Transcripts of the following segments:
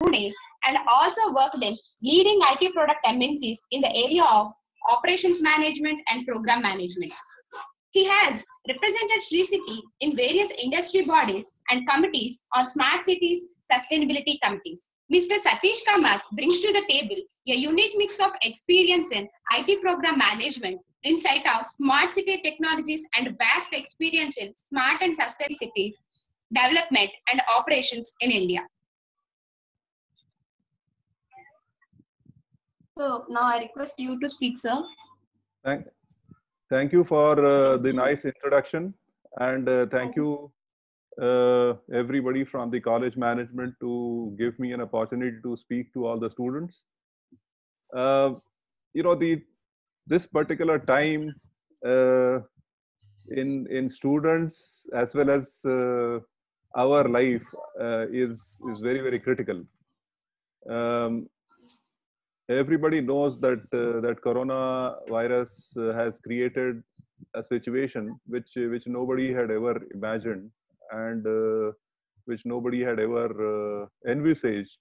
Pune and also worked in leading IT product MNCs in the area of operations management and program management. He has represented Sri City in various industry bodies and committees on smart cities sustainability committees. Mr. Satish Kamath brings to the table a unique mix of experience in IT program management, insight of smart city technologies, and vast experience in smart and sustainable city development and operations in India. So now I request you to speak, sir. Thank you for the nice introduction, and thank you everybody from the college management to give me an opportunity to speak to all the students. You know, this particular time in students as well as our life is very critical. Everybody knows that that coronavirus has created a situation which nobody had ever imagined, and which nobody had ever envisaged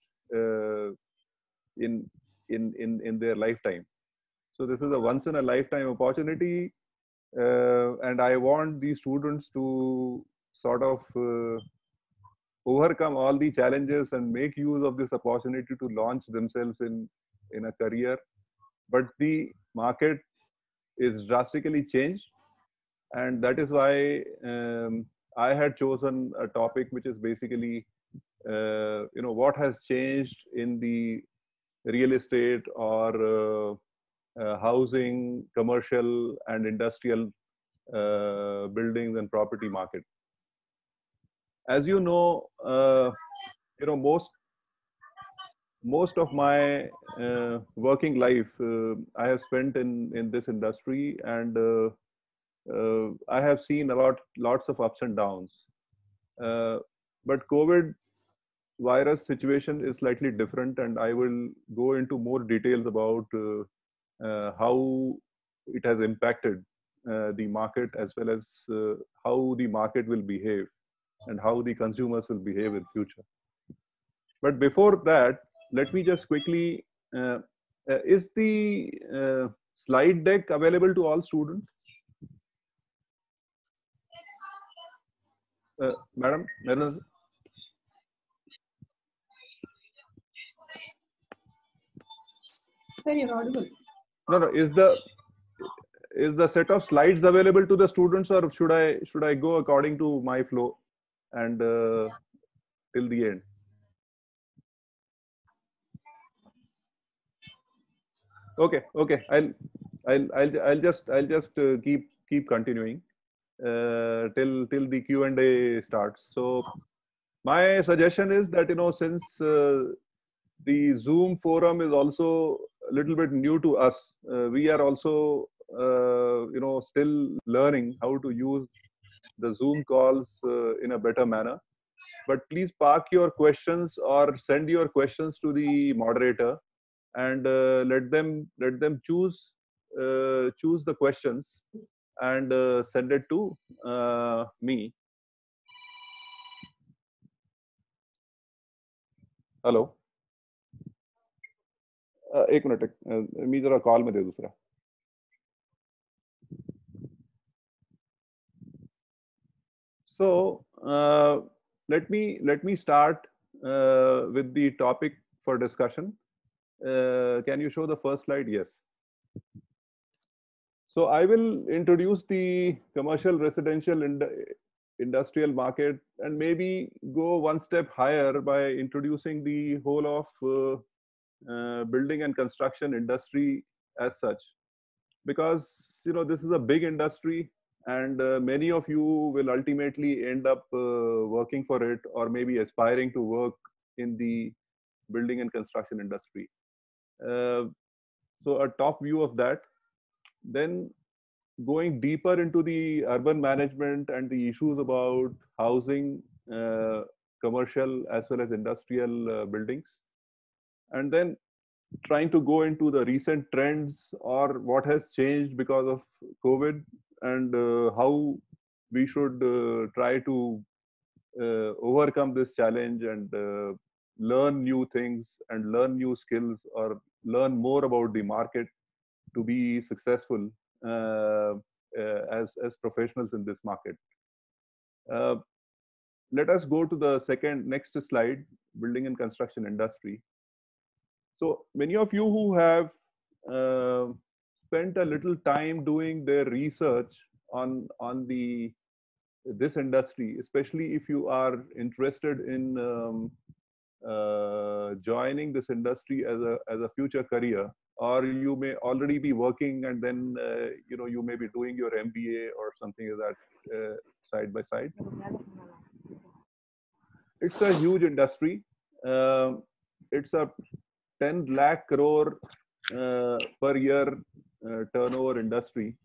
in their lifetime. So this is a once in a lifetime opportunity, and I want these students to sort of overcome all the challenges and make use of this opportunity to launch themselves in a career. But the market is drastically changed, and that is why I had chosen a topic which is basically you know, what has changed in the real estate or housing, commercial and industrial buildings and property market. As you know, most of my working life I have spent in this industry, and I have seen lots of ups and downs. But COVID virus situation is slightly different, and I will go into more details about how it has impacted the market, as well as how the market will behave and how the consumers will behave in future. But before that, let me just quickly, is the slide deck available to all students? Madam? Very audible. No, is the set of slides available to the students, or should I go according to my flow and till the end? Okay. I'll just keep continuing till the Q&A starts. So my suggestion is that, you know, since the Zoom forum is also a little bit new to us, we are also you know, still learning how to use the Zoom calls in a better manner. But please park your questions or send your questions to the moderator, and let them choose the questions and send it to me. Hello. एक minute, मी जरा call में दे दूसरा. So let me start with the topic for discussion. Can you show the first slide? Yes. So I will introduce the commercial, residential, industrial market, and maybe go one step higher by introducing the whole of building and construction industry as such, because, you know, this is a big industry, and many of you will ultimately end up working for it, or maybe aspiring to work in the building and construction industry. So a top view of that. Then going deeper into the urban management and the issues about housing, commercial as well as industrial buildings, and then trying to go into the recent trends or what has changed because of COVID, and how we should try to overcome this challenge and learn new things and learn new skills or learn more about the market to be successful as professionals in this market. Uh, Let us go to the next slide, building and construction industry. So many of you who have uh, spent a little time doing their research on this industry, especially if you are interested in joining this industry as a future career, or you may already be working and then you may be doing your MBA or something like that side by side. It's a huge industry. It's a 10 lakh crore per year turnover industry.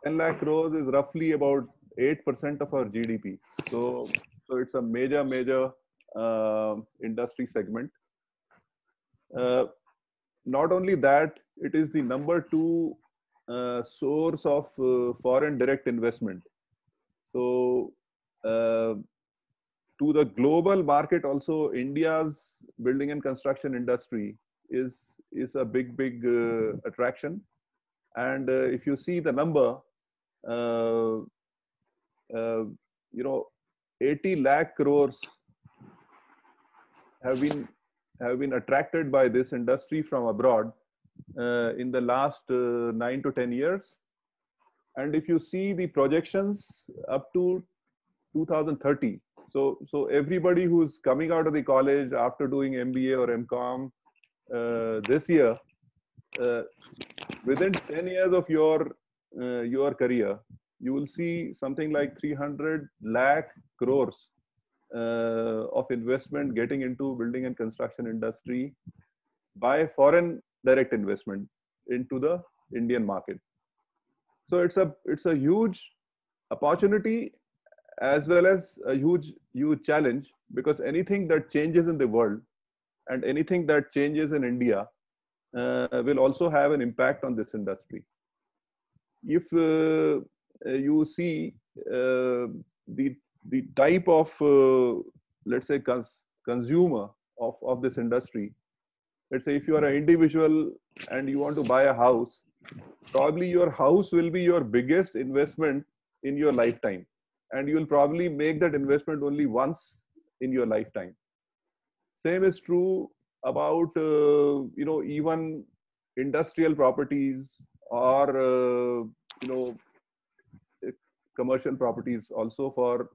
10 lakh crores is roughly about 8% of our GDP. So it's a major industry segment. Not only that, it is the number 2 source of foreign direct investment. So to the global market also, India's building and construction industry is a big attraction. And if you see the number, 80 lakh crores have been attracted by this industry from abroad in the last 9 to 10 years. And if you see the projections up to 2030, so everybody who's coming out of the college after doing MBA or MCOM this year, within 10 years of your career, you will see something like 300 lakh crores of investment getting into building and construction industry by foreign direct investment into the Indian market. So it's a huge opportunity as well as a huge challenge, because anything that changes in the world and anything that changes in India will also have an impact on this industry. If you see the type of let's say consumer of this industry, let's say if you are an individual and you want to buy a house, probably your house will be your biggest investment in your lifetime, and you will probably make that investment only once in your lifetime. Same is true about even industrial properties or commercial properties also for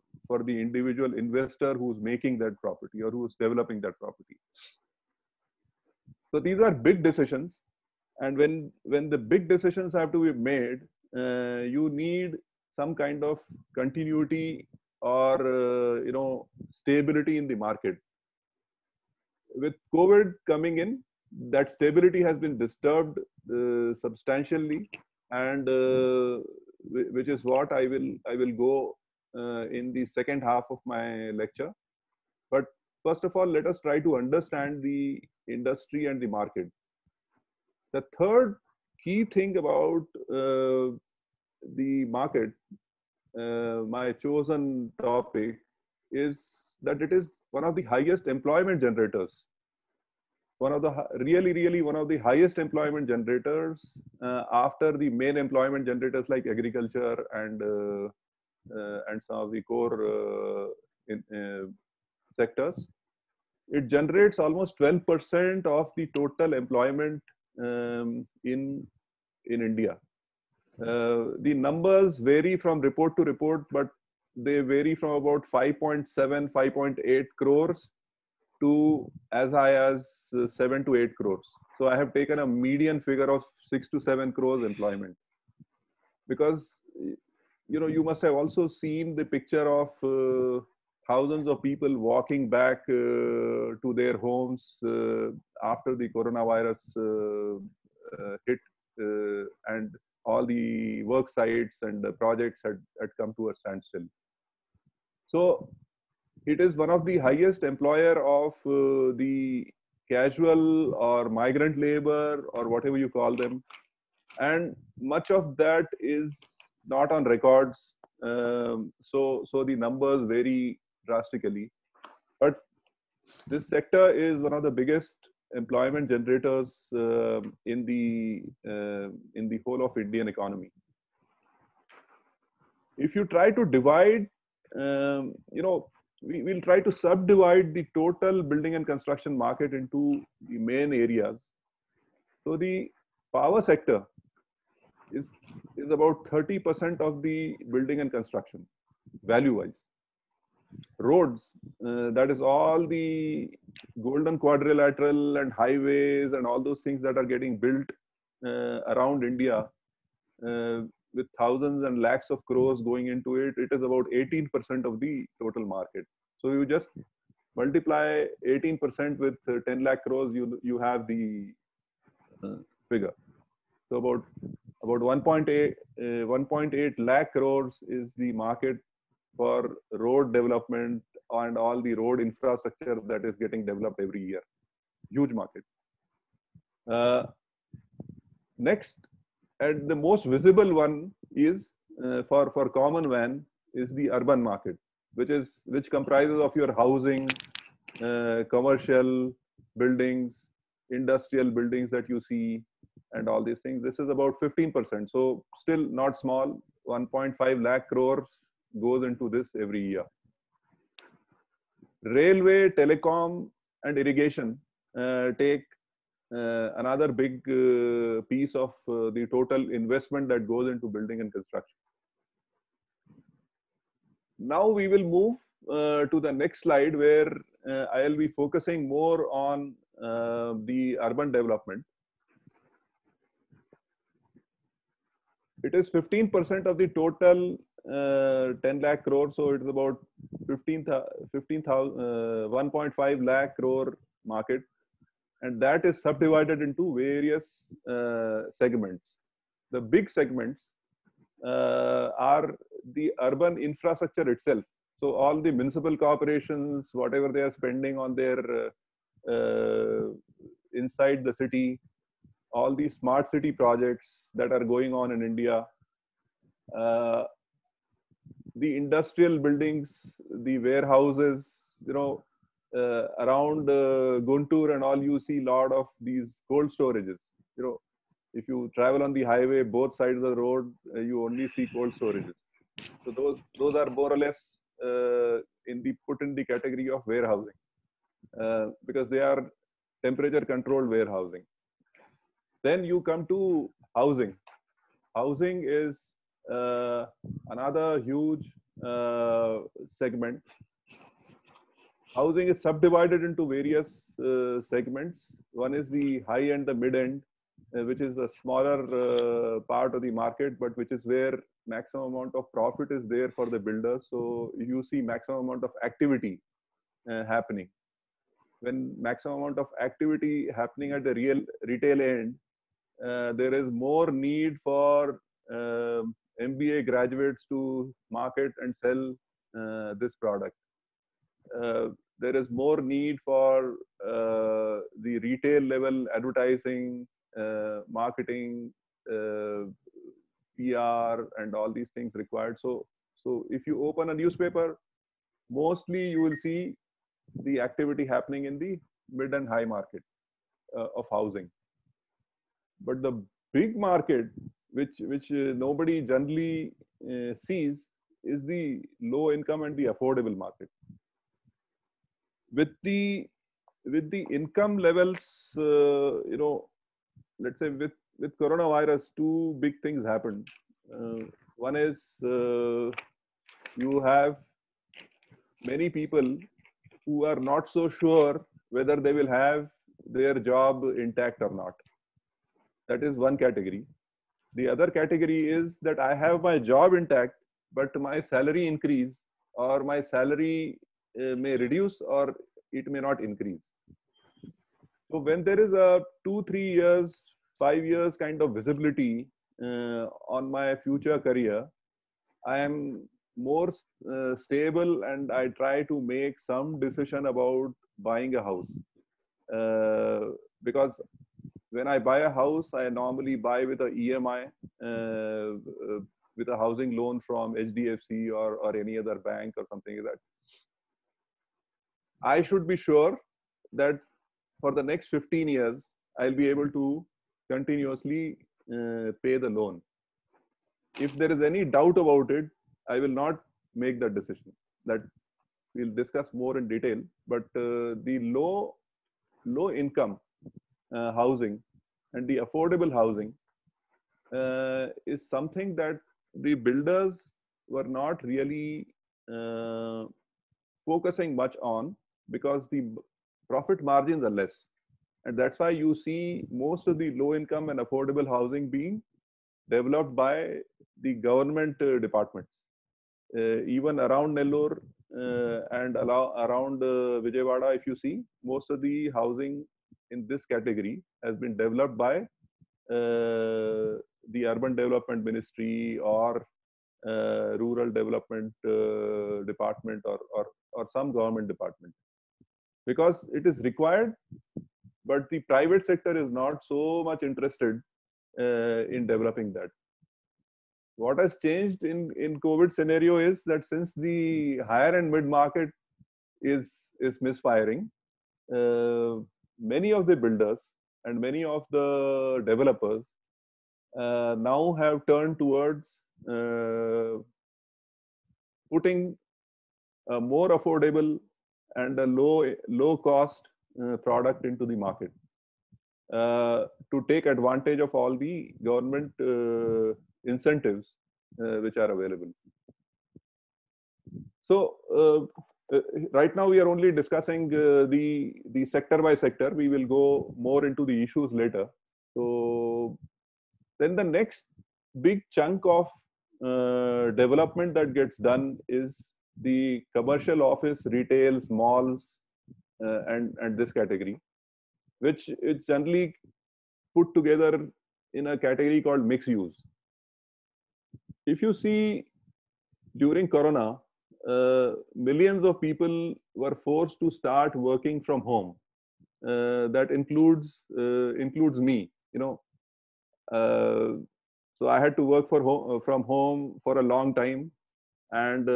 the individual investor who's making that property or who's developing that property. So these are big decisions, and when the big decisions have to be made, you need some kind of continuity or stability in the market. With COVID coming in, that stability has been disturbed substantially, and which is what I will go in the second half of my lecture. But first of all, let us try to understand the industry and the market. The third key thing about the market, my chosen topic, is that it is one of the highest employment generators. One of the really one of the highest employment generators after the main employment generators like agriculture and some of the core sectors. It generates almost 12% of the total employment in India. The numbers vary from report to report, but they vary from about 5.7, 5.8 crores to as high as 7 to 8 crores. So I have taken a median figure of 6 to 7 crores employment, because you must have also seen the picture of thousands of people walking back to their homes after the coronavirus hit, and all the work sites and the projects had come to a standstill. So it is one of the highest employer of the casual or migrant labor or whatever you call them, and much of that is not on records. So the numbers vary drastically, but This sector is one of the biggest employment generators in the whole of Indian economy. If you try to divide, we will try to subdivide the total building and construction market into the main areas. So the power sector is about 30% of the building and construction, value-wise. Roads, that is all the golden quadrilateral and highways and all those things that are getting built around India, with thousands and lakhs of crores going into it. It is about 18% of the total market. So you just multiply 18% with 10 lakh crores, you have the figure. So about 1.8 lakh crores is the market for road development and all the road infrastructure that is getting developed every year. Huge market. Next, and the most visible one is for common man is the urban market, which comprises of your housing, commercial buildings, industrial buildings that you see, and all these things. This is about 15%. So still not small. 1.5 lakh crores goes into this every year. Railway, telecom, and irrigation take another big piece of the total investment that goes into building and construction. Now we will move to the next slide, where I'll be focusing more on the urban development. It is 15% of the total 10 lakh crore, so it is about 1.5 lakh crore market, and that is subdivided into various segments. The big segments are the urban infrastructure itself. So all the municipal corporations, whatever they are spending on their inside the city, all these smart city projects that are going on in India, the industrial buildings, the warehouses, around Guntur and all, you see a lot of these cold storages. If you travel on the highway, both sides of the road, you only see cold storages. So those are more or less put in the category of warehousing, because they are temperature controlled warehousing. Then you come to housing. Housing is another huge segment. Housing is subdivided into various segments. One is the high end, the mid end, which is a smaller part of the market, but which is where maximum amount of profit is there for the builders. So you see maximum amount of activity happening. When maximum amount of activity happening at the retail end, there is more need for MBA graduates to market and sell this product. There is more need for the retail level advertising, marketing, PR, and all these things required. So if you open a newspaper, mostly you will see the activity happening in the mid and high market of housing. But the big market, which nobody generally sees, is the low income and the affordable market. With the income levels, let's say with coronavirus, two big things happened. One is you have many people who are not so sure whether they will have their job intact or not. That is one category. The other category is that I have my job intact, but my salary increase, or my salary may reduce, or it may not increase. So when there is a 2-3 years, 5 years kind of visibility on my future career, I am more stable, and I try to make some decision about buying a house. Because when I buy a house, I normally buy with a EMI, with a housing loan from HDFC or any other bank or something like that. I should be sure that for the next 15 years, I'll be able to continuously pay the loan. If there is any doubt about it, I will not make that decision. That we'll discuss more in detail. But the low income housing and the affordable housing is something that the builders were not really focusing much on, because the profit margins are less. And that's why you see most of the low income and affordable housing being developed by the government departments. Even around Nellore and around Vijayawada, if you see, most of the housing in this category has been developed by the Urban Development Ministry or Rural Development Department, or some government department, because it is required, but the private sector is not so much interested in developing that. What has changed in COVID scenario is that since the higher and mid market is misfiring, many of the builders and many of the developers now have turned towards putting a more affordable and a low cost product into the market to take advantage of all the government incentives which are available. So right now we are only discussing the sector by sector. We will go more into the issues later. So then the next big chunk of development that gets done is the commercial office, retails, malls, and this category, which is generally put together in a category called mixed use. If you see, during Corona, millions of people were forced to start working from home. That includes me. So I had to work from home for a long time, and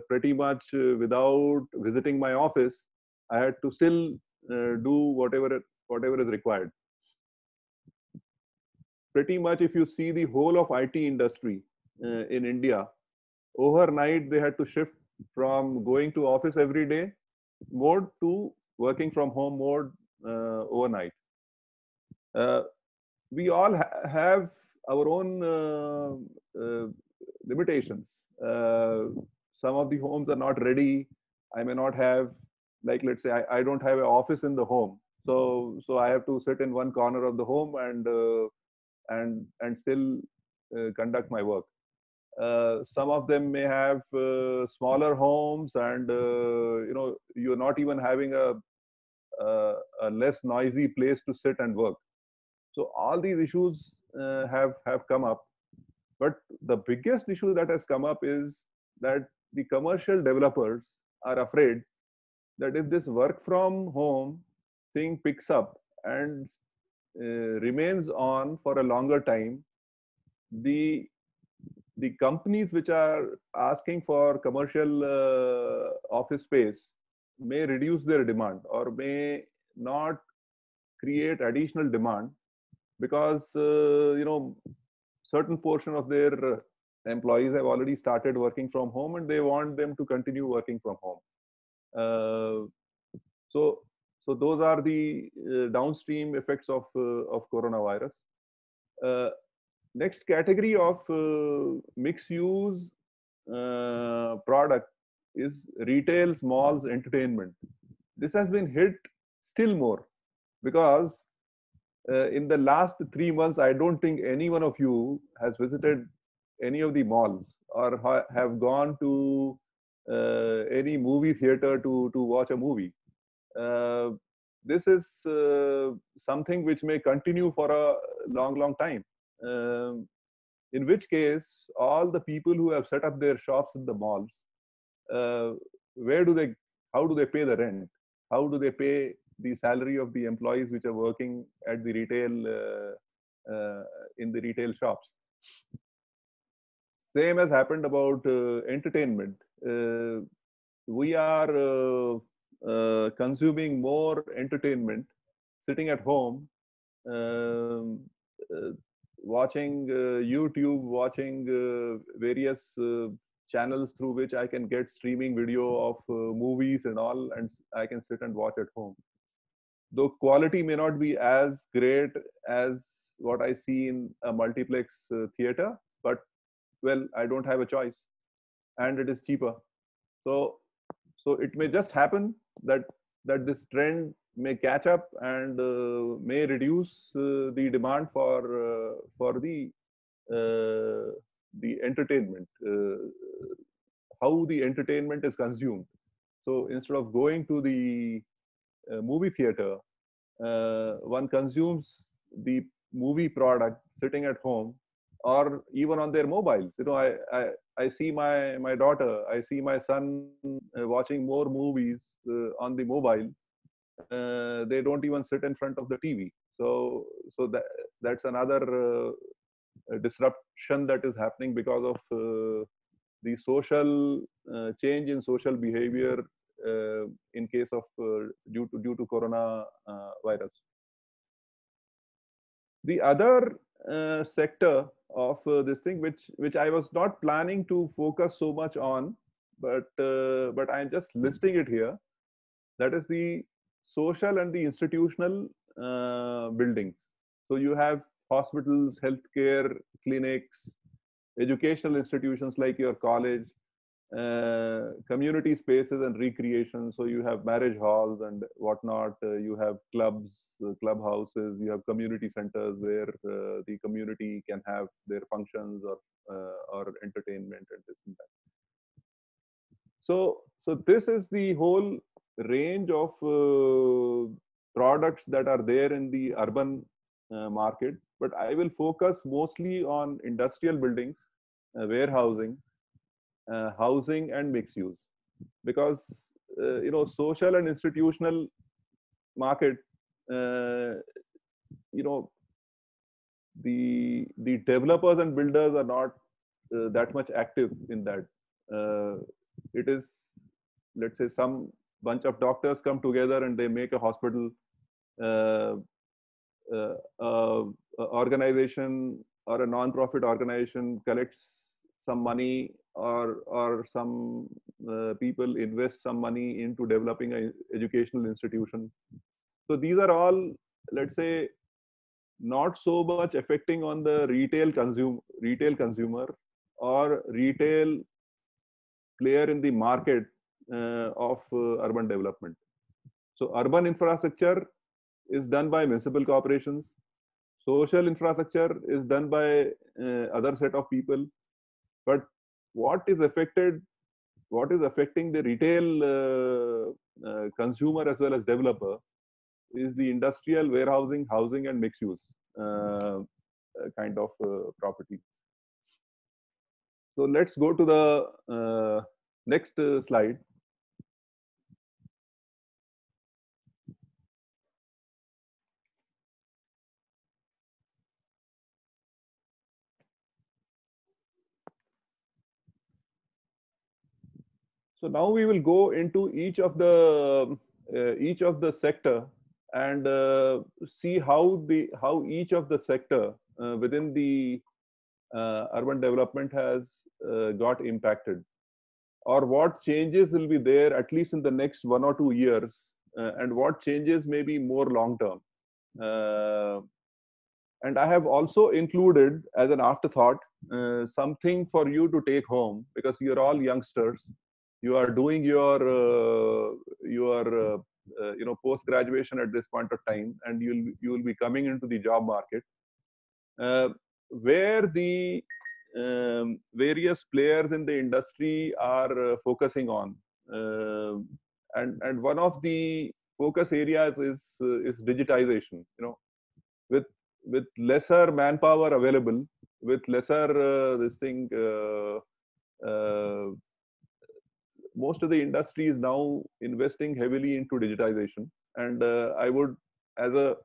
pretty much without visiting my office, I had to still do whatever is required. Pretty much, if you see the whole of IT industry in India, overnight they had to shift from going to office every day mode to working from home mode overnight. We all have our own limitations. Some of the homes are not ready. I may not have, like, let's say I don't have an office in the home, so I have to sit in one corner of the home and still conduct my work. Some of them may have smaller homes, and you're not even having a less noisy place to sit and work. So all these issues have come up, but the biggest issue that has come up is that the commercial developers are afraid that if this work from home thing picks up and remains on for a longer time, the companies which are asking for commercial office space may reduce their demand or may not create additional demand, because certain portion of their employees have already started working from home and they want them to continue working from home. So those are the downstream effects of coronavirus. Next category of mixed use product is retail, malls, entertainment. This has been hit still more, because in the last 3 months, I don't think any one of you has visited any of the malls or have gone to any movie theater to watch a movie. This is something which may continue for a long time. In which case, all the people who have set up their shops in the malls, how do they pay the rent? How do they pay the salary of the employees which are working at the retail in the retail shops? Same has happened about entertainment. We are consuming more entertainment, sitting at home, um, uh, watching YouTube, watching various channels through which I can get streaming video of movies and all, and I can sit and watch at home. Though quality may not be as great as what I see in a multiplex theater, but well, I don't have a choice, and it is cheaper. So, so it may just happen that this trend may catch up and may reduce the demand for the entertainment, how the entertainment is consumed. So instead of going to the movie theater, one consumes the movie product sitting at home or even on their mobiles. You know, I see my daughter, I see my son watching more movies on the mobile. They don't even sit in front of the TV. So that's another disruption that is happening because of the social change in social behavior in case of due to corona virus. The other sector of this thing, which I was not planning to focus so much on, but I'm just listing it here. That is the social and the institutional buildings. So you have hospitals, healthcare clinics, educational institutions like your college, community spaces and recreation. So you have marriage halls and whatnot. You have clubs, clubhouses. You have community centers where the community can have their functions or entertainment and this and that. So this is the whole range of products that are there in the urban market. But I will focus mostly on industrial buildings, warehousing, housing, and mixed use, because social and institutional market, uh, you know the developers and builders are not that much active in that. It is, let's say, some bunch of doctors come together and they make a hospital. uh, Organization or a non-profit organization collects some money, or some people invest some money into developing an educational institution. So these are all, let's say, not so much affecting on the retail consumer or retail player in the market of urban development. So urban infrastructure is done by municipal corporations. Social infrastructure is done by other set of people. But what is affected, what is affecting the retail consumer as well as developer is the industrial, warehousing, housing, and mixed use kind of property. So let's go to the next slide. So now we will go into each of the sector and see how each of the sector within the urban development has got impacted, or what changes will be there at least in the next 1 or 2 years, and what changes may be more long term. Uh, and I have also included as an afterthought something for you to take home, because you're all youngsters. You are doing your post graduation at this point of time, and you will be coming into the job market, uh, where the various players in the industry are focusing on. Uh, and one of the focus areas is digitization. With lesser manpower available, with lesser this thing. Most of the industry is now investing heavily into digitization, and I would, as a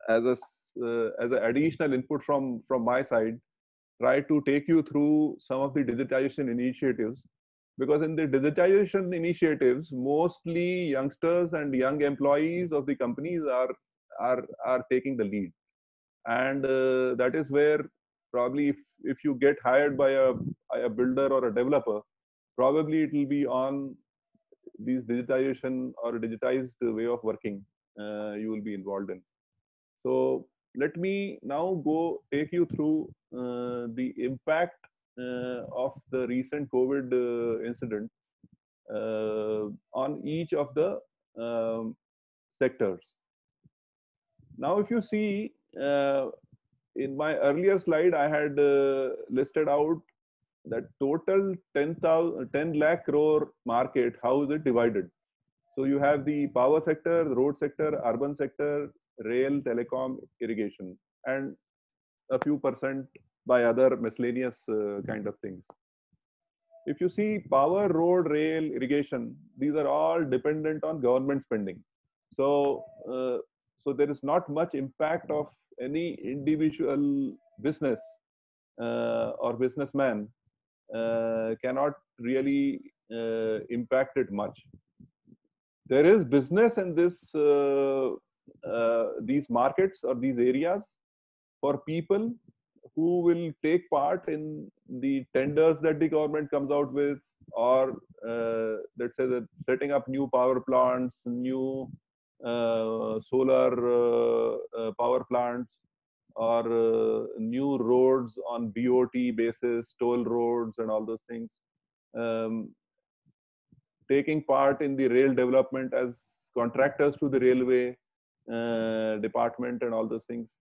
as an additional input from my side, try to take you through some of the digitization initiatives because in the digitization initiatives, mostly youngsters and young employees of the companies are taking the lead, and that is where probably if you get hired by a builder or a developer, probably it will be on these digitization or digitized way of working you will be involved in. So let me now go take you through the impact of the recent COVID incident on each of the sectors. Now, if you see in my earlier slide, I had listed out that total 10 lakh crore market, how is it divided? So you have the power sector, road sector, urban sector, rail, telecom, irrigation, and a few percent by other miscellaneous kind of things. If you see power, road, rail, irrigation, these are all dependent on government spending. So, so there is not much impact of any individual business or businessman cannot really impact it much. There is business in these markets or these areas for people who will take part in the tenders that the government comes out with, or let's say that setting up new power plants, new solar power plants, or new roads on BOT basis, toll roads and all those things. Taking part in the rail development as contractors to the railway department and all those things.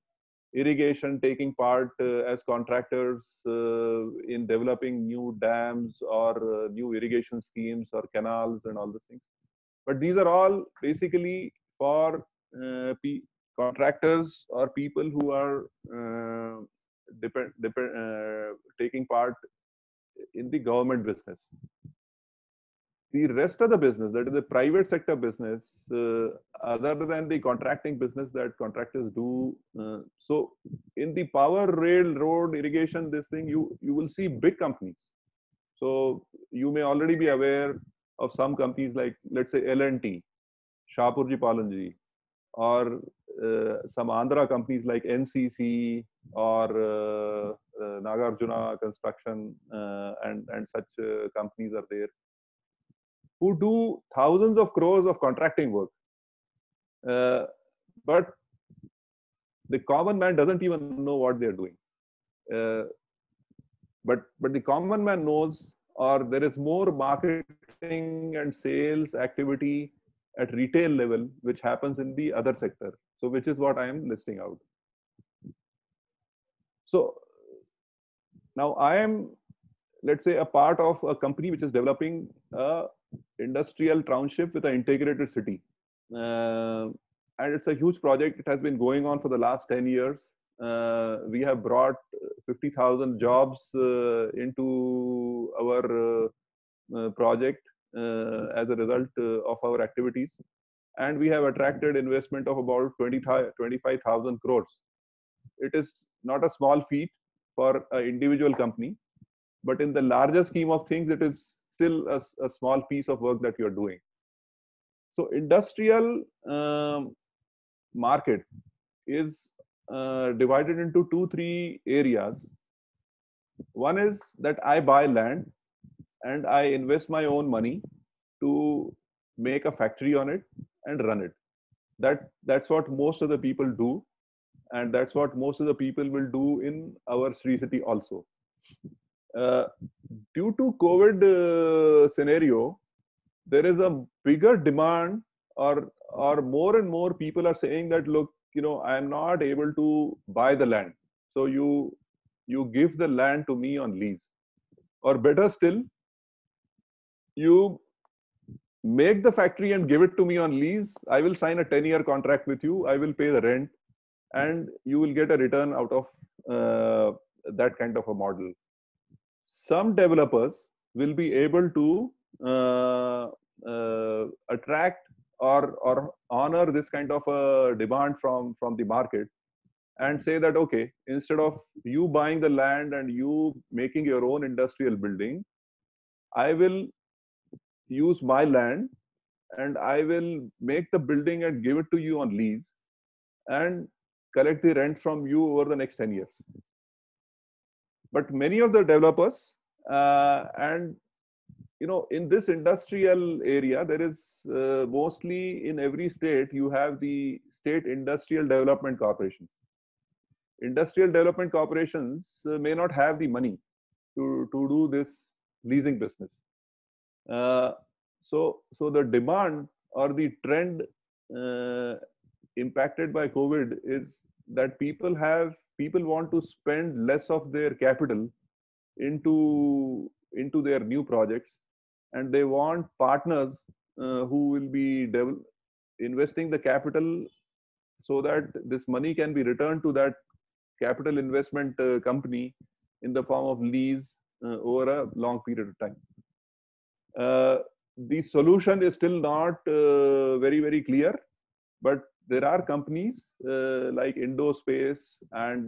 Irrigation, taking part as contractors in developing new dams or new irrigation schemes or canals and all those things. But these are all basically for contractors or people who are taking part in the government business. The rest of the business, that is the private sector business, other than the contracting business that contractors do. So in the power, rail, road, irrigation, this thing, you will see big companies. So you may already be aware of some companies like, let's say, L&T, Shahpurji Palanji, or some Andhra companies like NCC or Nagarjuna Construction and such companies are there, who do thousands of crores of contracting work. But the common man doesn't even know what they're doing. But the common man knows, or there is more marketing and sales activity at retail level, which happens in the other sector. So which is what I am listing out. So now I am, let's say, a part of a company which is developing a industrial township with an integrated city. And it's a huge project. It has been going on for the last 10 years. We have brought 50,000 jobs into our project as a result of our activities. And we have attracted investment of about 25,000 crores. It is not a small feat for an individual company, but in the larger scheme of things, it is still a small piece of work that you're doing. So industrial market is divided into 2-3 areas. One is that I buy land and I invest my own money to make a factory on it and run it. That's what most of the people do, and that's what most of the people will do in our Sri City also. Due to COVID scenario, there is a bigger demand, or more and more people are saying that, look, I am not able to buy the land, so you give the land to me on lease, or better still, you make the factory and give it to me on lease. I will sign a 10-year contract with you. I will pay the rent, and you will get a return out of that kind of a model. Some developers will be able to attract or honor this kind of a demand from the market, and say that, okay, instead of you buying the land and you making your own industrial building, I will use my land and I will make the building and give it to you on lease and collect the rent from you over the next 10 years. But many of the developers, and in this industrial area, there is mostly in every state, you have the state industrial development corporations. Industrial development corporations may not have the money to do this leasing business. So the demand or the trend impacted by COVID is that people want to spend less of their capital into their new projects, and they want partners who will be investing the capital so that this money can be returned to that capital investment company in the form of lease over a long period of time. The solution is still not very, very clear, but there are companies like Indospace and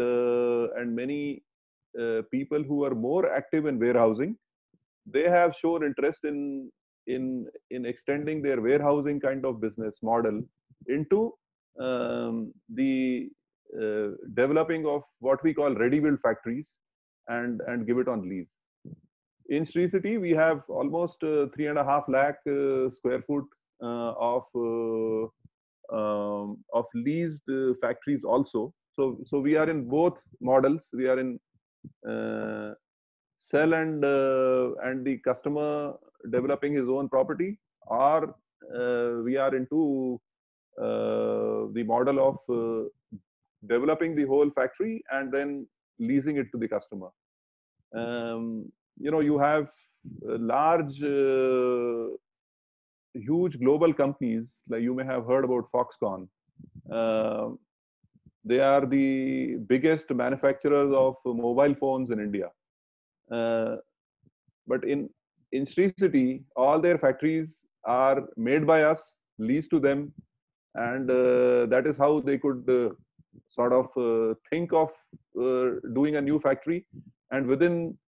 many people who are more active in warehousing. They have shown interest in extending their warehousing kind of business model into the developing of what we call ready-built factories and give it on lease. In Sri City, we have almost 3.5 lakh square foot of leased factories also. So we are in both models. We are in sell and the customer developing his own property, or we are into the model of developing the whole factory and then leasing it to the customer. You have large, huge global companies, like you may have heard about Foxconn. They are the biggest manufacturers of mobile phones in India. But in Sri City, all their factories are made by us, leased to them, and that is how they could sort of think of doing a new factory, and within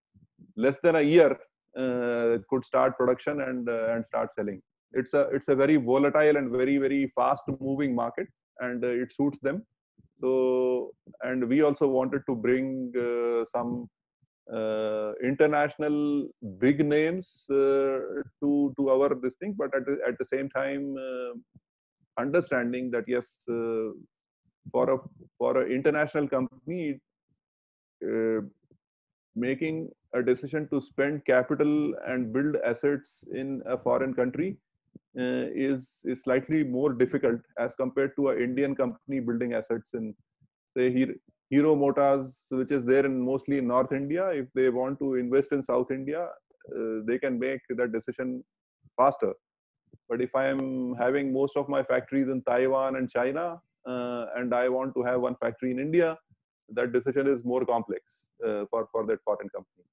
less than a year could start production and start selling. It's a very volatile and very, very fast moving market, and it suits them. So, and we also wanted to bring some international big names to our this thing, but at the same time understanding that yes, for an international company, making a decision to spend capital and build assets in a foreign country is slightly more difficult as compared to an Indian company building assets in, say, Hero Motors, which is there mostly in North India. If they want to invest in South India, they can make that decision faster. But if I am having most of my factories in Taiwan and China, and I want to have one factory in India, that decision is more complex for that foreign company.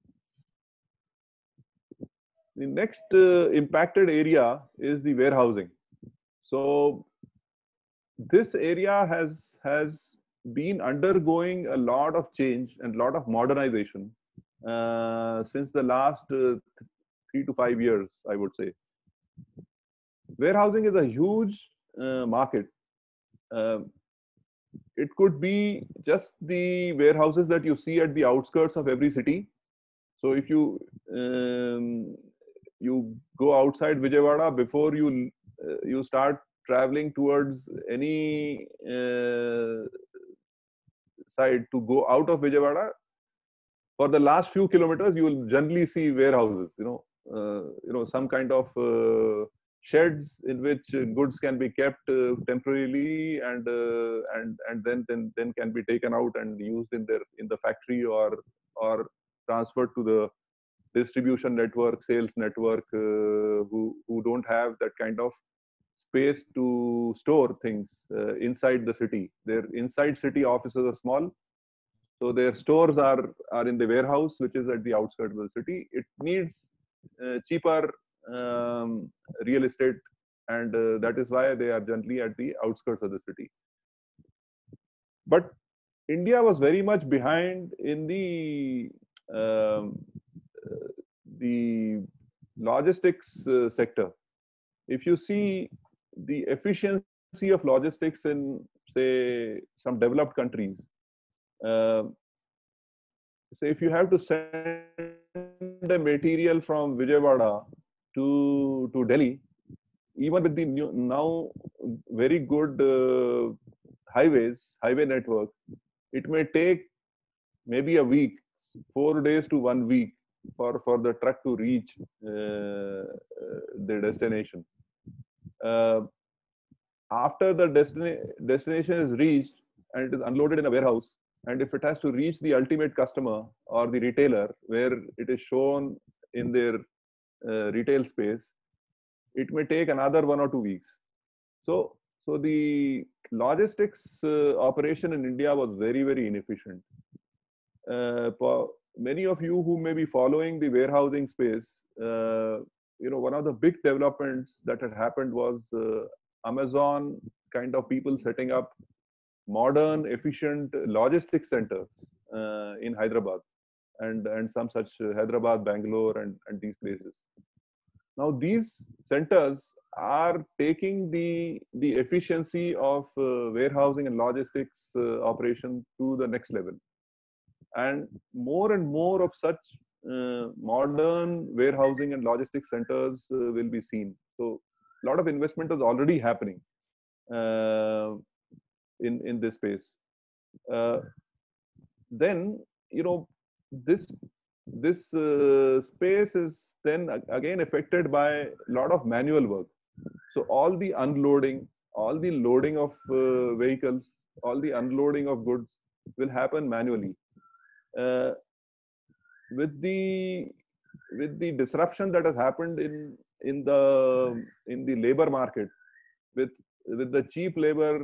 The next impacted area is the warehousing. So this area has been undergoing a lot of change and a lot of modernization since the last 3 to 5 years, I would say. Warehousing is a huge market. It could be just the warehouses that you see at the outskirts of every city. So if you go outside Vijayawada, before you start traveling towards any side to go out of Vijayawada, for the last few kilometers, you will generally see warehouses. Some kind of sheds in which goods can be kept temporarily and then can be taken out and used in the factory or transferred to the distribution network, sales network, who don't have that kind of space to store things inside the city. Their inside city offices are small, so their stores are in the warehouse, which is at the outskirts of the city. It needs cheaper real estate, and that is why they are generally at the outskirts of the city. But India was very much behind in the logistics sector. If you see the efficiency of logistics in, say, some developed countries, uh, say if you have to send a material from Vijayawada to Delhi, even with the new, now very good highway network, it may take maybe a week, 4 days to 1 week for the truck to reach the destination. Uh, After the destination is reached and it is unloaded in a warehouse, and if it has to reach the ultimate customer or the retailer where it is shown in their retail space, it may take another 1 or 2 weeks. So the logistics operation in India was very inefficient. For many of you who may be following the warehousing space, one of the big developments that had happened was Amazon kind of people setting up modern, efficient logistics centers in Hyderabad and some such Hyderabad, Bangalore, and these places. Now these centers are taking the efficiency of warehousing and logistics operation to the next level, and more of such modern warehousing and logistics centers will be seen. So a lot of investment is already happening uh, in this space. Uh, then this space is then again affected by a lot of manual work. So all the unloading, all the loading of vehicles, all the unloading of goods will happen manually. Uh, with the disruption that has happened in the labor market, with the cheap labor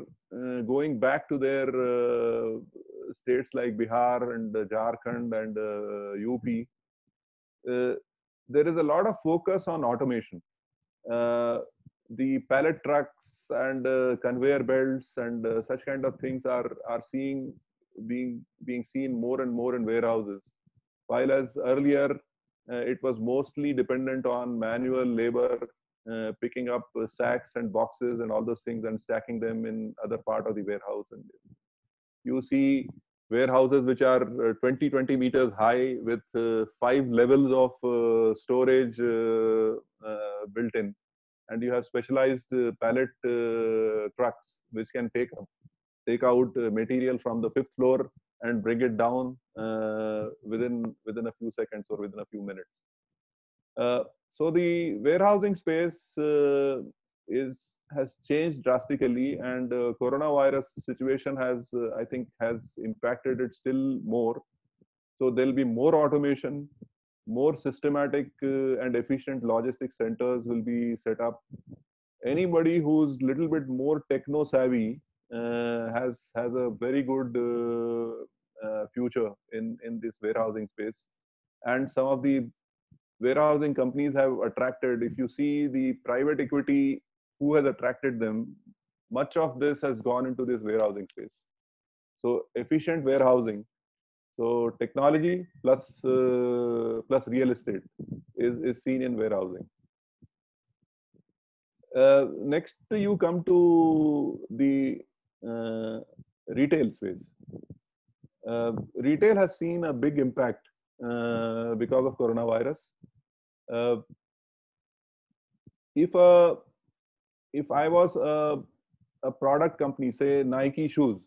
going back to their states like Bihar and Jharkhand and UP, there is a lot of focus on automation. The pallet trucks and conveyor belts and such kind of things are being seen more and more in warehouses, while as earlier it was mostly dependent on manual labor, picking up sacks and boxes and all those things and stacking them in other part of the warehouse. And you see warehouses which are 20 meters high with 5 levels of storage built in, and you have specialized pallet trucks which can take out material from the 5th floor and bring it down within a few seconds or within a few minutes. So the warehousing space has changed drastically, and coronavirus situation has I think has impacted it still more. So there'll be more automation, more systematic and efficient logistics centers will be set up. Anybody who's little bit more techno savvy has a very good future in this warehousing space. And some of the warehousing companies have attracted, if you see the private equity who has attracted them, much of this has gone into this warehousing space. So efficient warehousing, so technology plus real estate is seen in warehousing. Next, you come to the retail space. Retail has seen a big impact because of coronavirus. If I was a product company, say Nike shoes,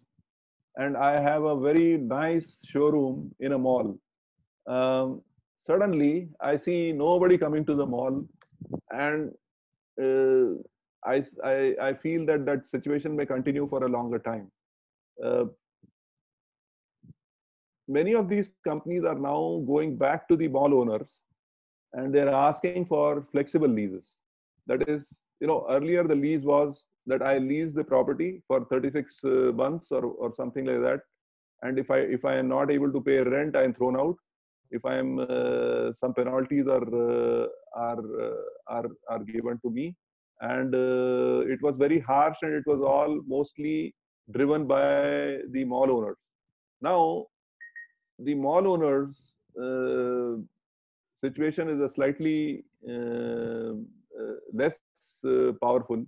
and I have a very nice showroom in a mall, suddenly I see nobody coming to the mall, and I feel that situation may continue for a longer time. Many of these companies are now going back to the mall owners, and they're asking for flexible leases. That is, earlier the lease was that I lease the property for 36 months or something like that, and if I am not able to pay rent, I am thrown out. If I am some penalties are given to me, and it was very harsh, and it was all mostly driven by the mall owners. Now the mall owners situation is a slightly less powerful,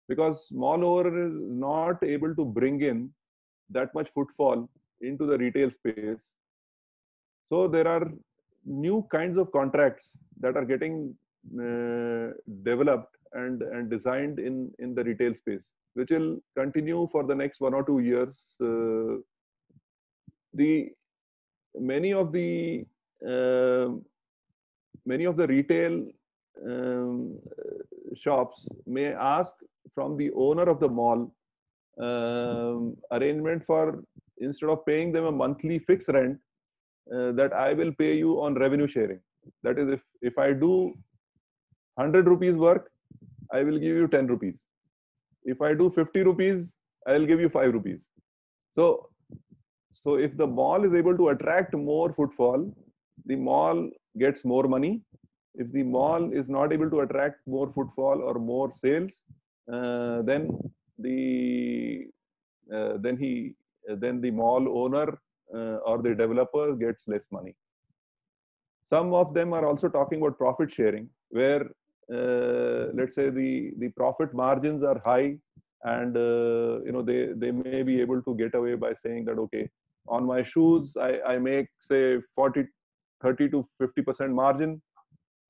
because mall owner is not able to bring in that much footfall into the retail space. So there are new kinds of contracts that are getting developed and designed in the retail space, which will continue for the next 1 or 2 years. The many of the uh, many of the retail um, shops may ask from the owner of the mall arrangement for, instead of paying them a monthly fixed rent, that I will pay you on revenue sharing. That is, if I do 100 rupees work, I will give you 10 rupees. If I do 50 rupees, I will give you 5 rupees. So, so if the mall is able to attract more footfall, the mall gets more money. If the mall is not able to attract more footfall or more sales, then the then the mall owner or the developer gets less money. Some of them are also talking about profit sharing, where let's say the profit margins are high, and they may be able to get away by saying that, okay, on my shoes I make say 30 to 50% margin.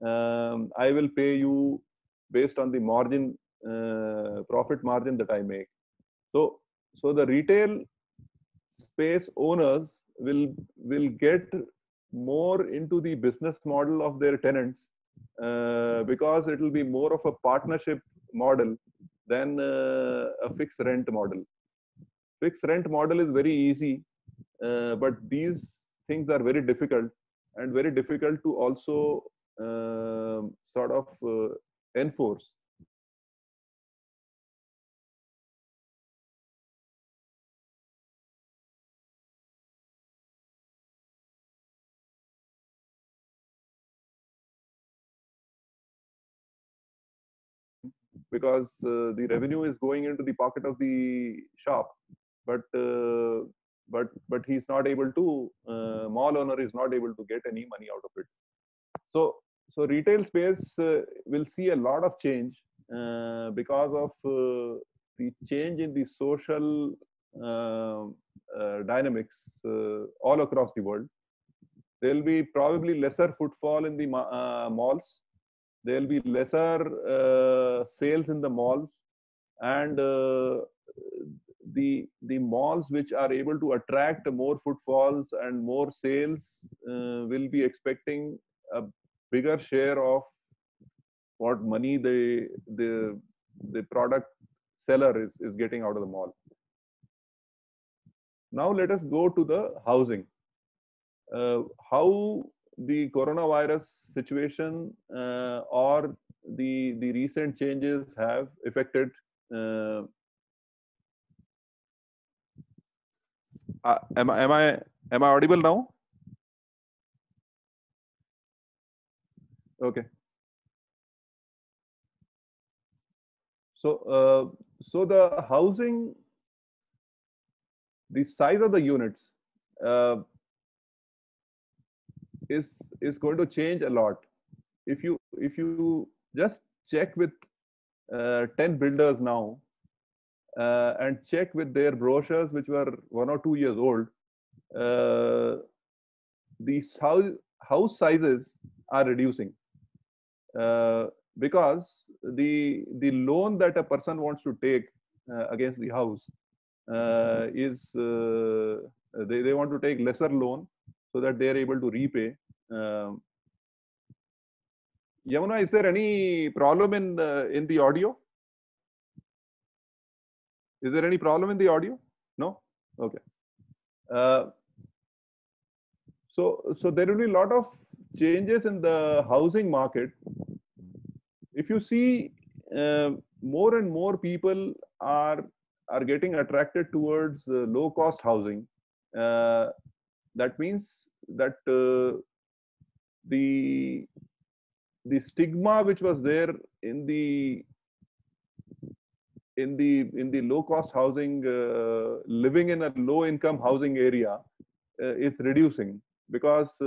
I will pay you based on the margin, profit margin that I make. So the retail space owners will get more into the business model of their tenants, because it will be more of a partnership model than a fixed rent model. Fixed rent model is very easy, but these things are very difficult, and very difficult to also sort of enforce. Because the revenue is going into the pocket of the shop, but he's not able to, mall owner is not able to get any money out of it. So retail space will see a lot of change because of the change in the social dynamics all across the world. There will be probably lesser footfall in the malls. There will be lesser sales in the malls, and the malls which are able to attract more footfalls and more sales will be expecting a bigger share of what money the product seller is getting out of the mall. Now let us go to the housing. How the coronavirus situation or the recent changes have affected. Am I audible now? Okay. So the housing, the size of the units is going to change a lot. If you just check with 10 builders now and check with their brochures which were 1 or 2 years old, these house sizes are reducing because the loan that a person wants to take against the house is they want to take lesser loan so that they are able to repay. Yamuna, is there any problem in the audio? Is there any problem in the audio? No? Okay. So there will be a lot of changes in the housing market. If you see, more and more people are getting attracted towards low cost housing. That means that the stigma which was there in the low cost housing, living in a low income housing area, is reducing, because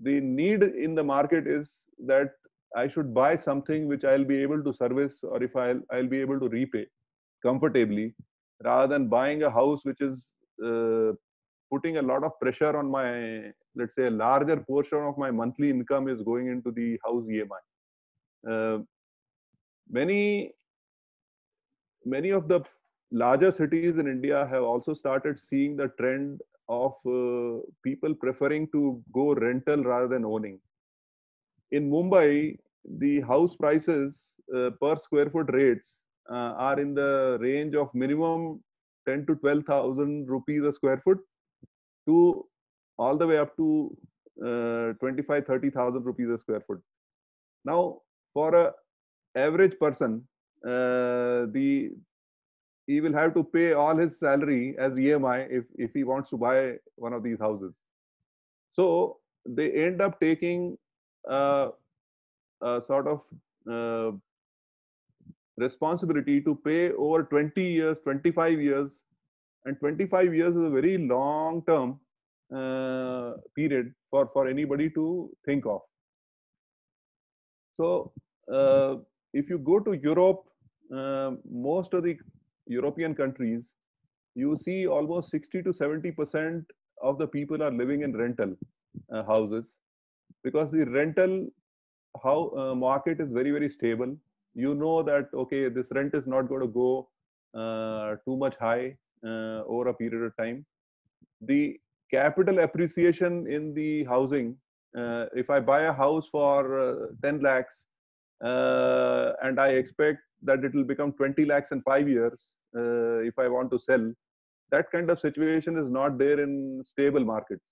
the need in the market is that I should buy something which I'll be able to service, or if I'll be able to repay comfortably, rather than buying a house which is putting a lot of pressure on my, let's say, a larger portion of my monthly income is going into the house EMI. Many of the larger cities in India have also started seeing the trend of people preferring to go rental rather than owning. In Mumbai, the house prices per square foot rates are in the range of minimum 10 to 12,000 rupees a square foot to all the way up to 25-30,000 rupees a square foot. Now, for a average person, the he will have to pay all his salary as EMI if he wants to buy one of these houses. So they end up taking a sort of uh, responsibility to pay over 20 years, 25 years, and 25 years is a very long term period for anybody to think of. So if you go to Europe, most of the European countries, you see almost 60 to 70% of the people are living in rental houses, because the rental market is very stable. You know that okay, this rent is not going to go too much high over a period of time. The capital appreciation in the housing, if I buy a house for 10 lakhs and I expect that it will become 20 lakhs in 5 years if I want to sell, that kind of situation is not there in stable markets.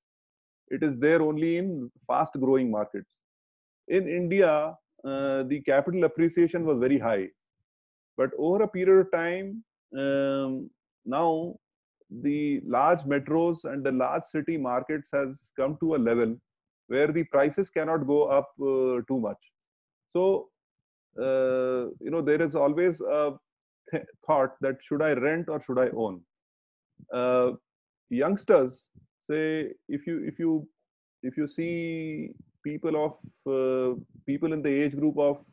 It is there only in fast growing markets. In India, the capital appreciation was very high, but over a period of time, now the large metros and the large city markets has come to a level where the prices cannot go up too much. So there is always a thought that should I rent or should I own? Youngsters say, if you see people of people in the age group of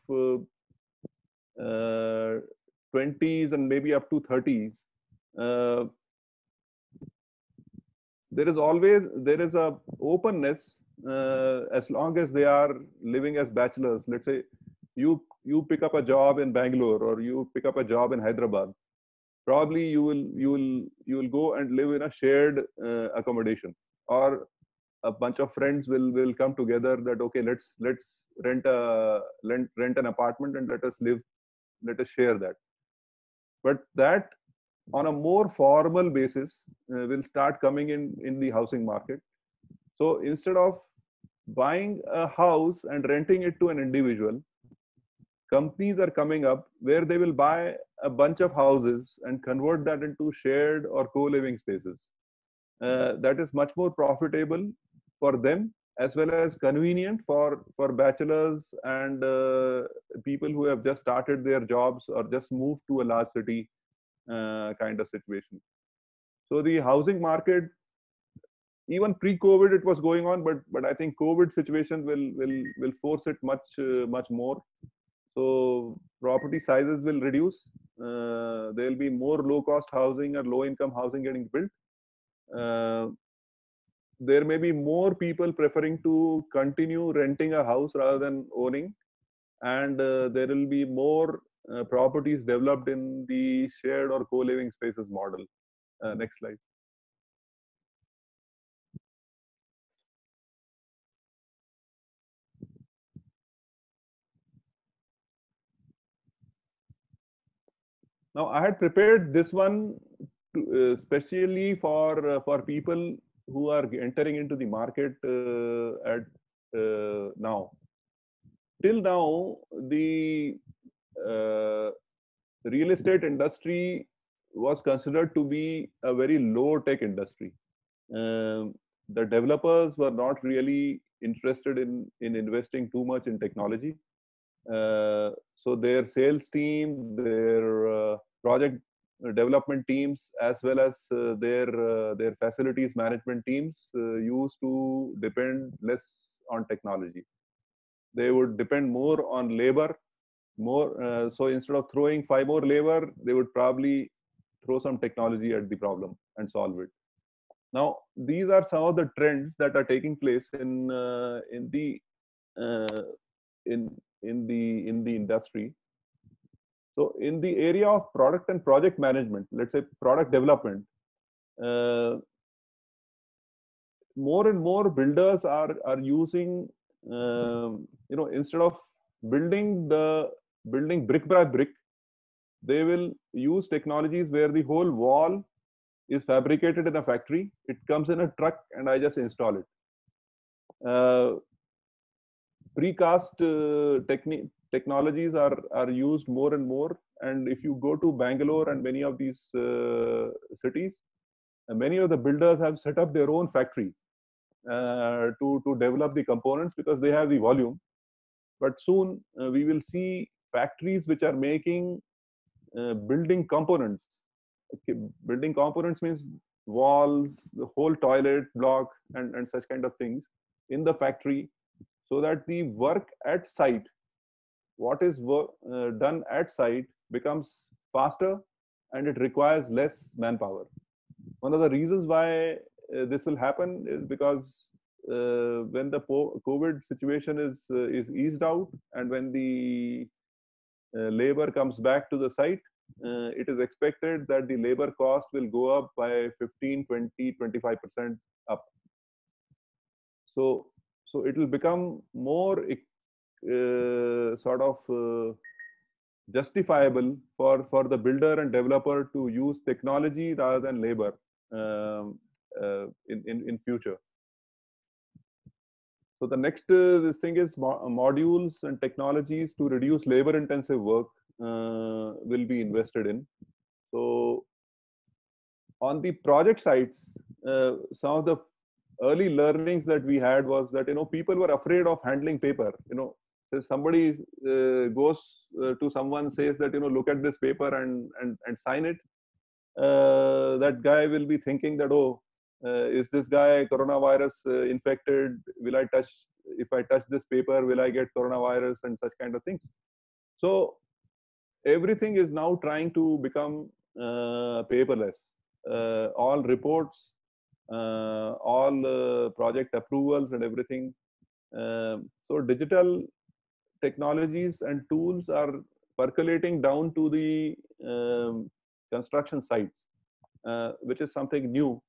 20s and maybe up to 30s, uh, there is a openness as long as they are living as bachelors. Let's say you pick up a job in Bangalore or you pick up a job in Hyderabad, probably you will go and live in a shared accommodation, or a bunch of friends will come together that okay, let's rent an apartment and let us share that. But that on a more formal basis will start coming in the housing market. So instead of buying a house and renting it to an individual, companies are coming up where they will buy a bunch of houses and convert that into shared or co-living spaces. That is much more profitable for them, as well as convenient for bachelors and people who have just started their jobs or just moved to a large city kind of situation. So the housing market, even pre-COVID, it was going on, but I think COVID situation will force it much more. So property sizes will reduce. There will be more low-cost housing or low-income housing getting built. There may be more people preferring to continue renting a house rather than owning, and there will be more properties developed in the shared or co-living spaces model. Next slide. Now, I had prepared this one especially for people who are entering into the market at now. Till now, the uh, real estate industry was considered to be a very low tech industry. The developers were not really interested in investing too much in technology. So their sales team, their project development teams, as well as their facilities management teams used to depend less on technology. They would depend more on labor, more. So instead of throwing 5 more labor, they would probably throw some technology at the problem and solve it. Now, these are some of the trends that are taking place uh, in the industry. So, in the area of product and project management, let's say product development, uh, more and more builders are using, instead of building brick by brick, they will use technologies where the whole wall is fabricated in a factory. It comes in a truck, and I just install it. Precast technologies are used more and more. And if you go to Bangalore and many of these cities, many of the builders have set up their own factory to develop the components because they have the volume. But soon we will see factories which are making building components. Okay, building components means walls, the whole toilet block, and such kind of things in the factory, so that the work at site, what is done at site, becomes faster and it requires less manpower. One of the reasons why this will happen is because when the COVID situation is eased out, and when the labor comes back to the site, it is expected that the labor cost will go up by 15, 20, 25% up. So it will become more justifiable for the builder and developer to use technology rather than labor in future. So the next this thing is modules and technologies to reduce labor intensive work will be invested in. So on the project sites, some of the early learnings that we had was that people were afraid of handling paper. If somebody goes to someone, says that look at this paper and sign it, that guy will be thinking that, oh, is this guy coronavirus infected? If I touch this paper, will I get coronavirus, and such kind of things. So everything is now trying to become paperless. All reports, all project approvals and everything. So digital technologies and tools are percolating down to the construction sites, which is something new,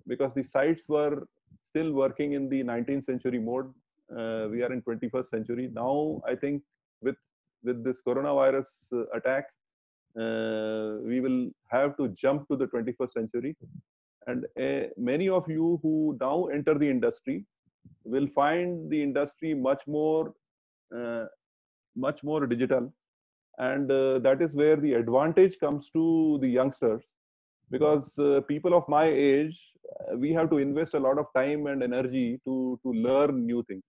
because the sites were still working in the 19th century mode. We are in 21st century now. I think with this coronavirus attack, we will have to jump to the 21st century. And many of you who now enter the industry will find the industry much more digital, and that is where the advantage comes to the youngsters, because people of my age, we have to invest a lot of time and energy to learn new things.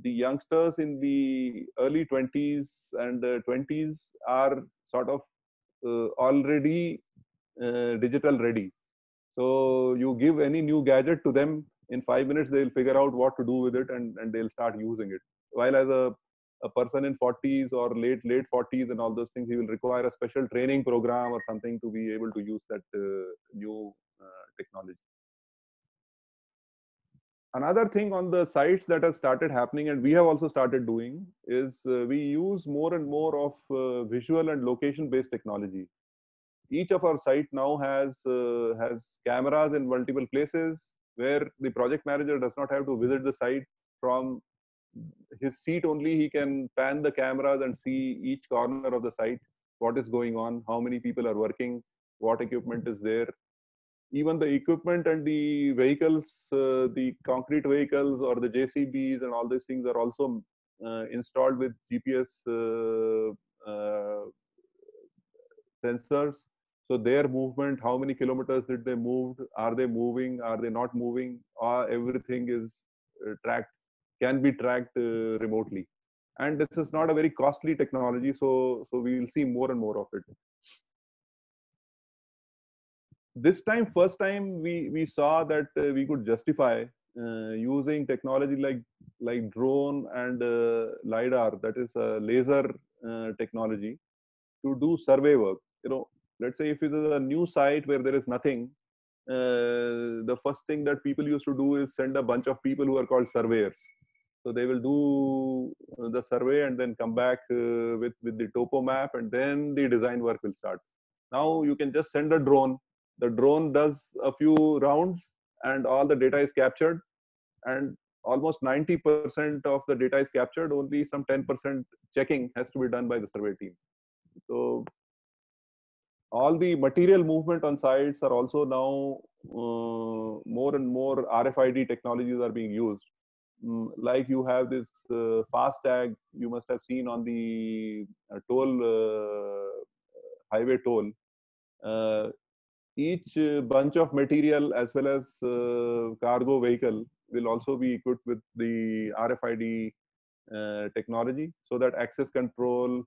The youngsters in the early 20s and 20s are sort of already digital ready. So you give any new gadget to them, in 5 minutes they'll figure out what to do with it, and they'll start using it. While as a person in 40s or late 40s and all those things, he will require a special training program or something to be able to use that new technology. Another thing on the sites that has started happening, and we have also started doing, is we use more and more of visual and location based technology. Each of our site now has cameras in multiple places, where the project manager does not have to visit the site. From his seat only, he can pan the cameras and see each corner of the site, what is going on, how many people are working, what equipment is there. Even the equipment and the vehicles, the concrete vehicles or the JCBs and all these things are also installed with GPS sensors. So their movement, how many kilometers did they move? Are they moving? Are they not moving? Everything is can be tracked remotely. And this is not a very costly technology, so we will see more and more of it. This time, first time we saw that we could justify using technology like drone and lidar, that is laser technology, to do survey work. Let's say if it is a new site where there is nothing, the first thing that people used to do is send a bunch of people who are called surveyors. So they will do the survey and then come back with the topo map, and then the design work will start. Now you can just send a drone. The drone does a few rounds and all the data is captured, and almost 90% of the data is captured. Only some 10% checking has to be done by the survey team. So all the material movement on sites are also now more and more RFID technologies are being used. Like you have this fast tag you must have seen on the highway toll. Each bunch of material as well as cargo vehicle will also be equipped with the RFID technology, so that access control,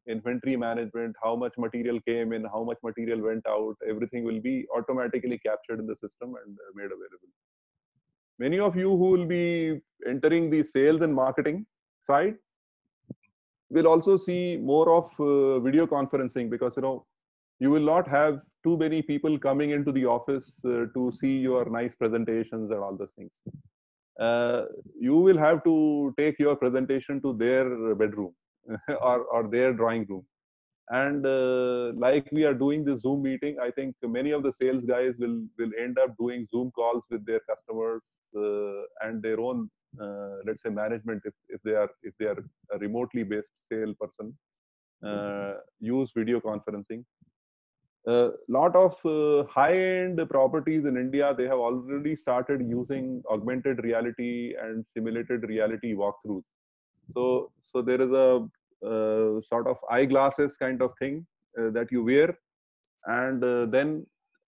inventory management, how much material came in, how much material went out, everything will be automatically captured in the system and made available. Many of you who will be entering the sales and marketing side will also see more of video conferencing, because you will not have too many people coming into the office to see your nice presentations and all those things. You will have to take your presentation to their bedroom or their drawing room. And like we are doing the Zoom meeting, I think many of the sales guys will end up doing Zoom calls with their customers and their own, let's say, management, if they are a remotely based salesperson, use video conferencing. A lot of high-end properties in India, they have already started using augmented reality and simulated reality walkthroughs. So there is a sort of eyeglasses kind of thing that you wear, and then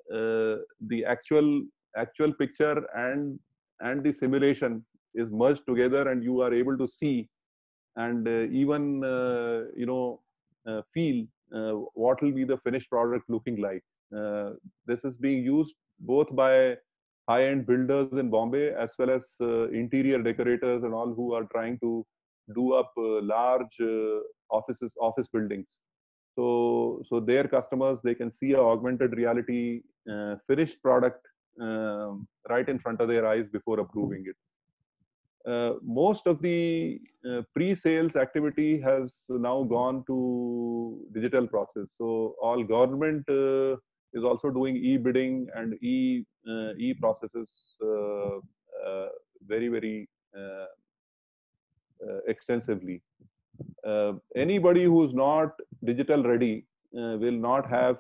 the actual picture and the simulation is merged together, and you are able to see and even feel what will be the finished product looking like. This is being used both by high-end builders in Bombay as well as interior decorators and all who are trying to do up large office buildings. So their customers, they can see a augmented reality finished product right in front of their eyes before approving it. Most of the pre-sales activity has now gone to digital process. So all government is also doing e-bidding and e-processes very extensively. Anybody who's not digital ready will not have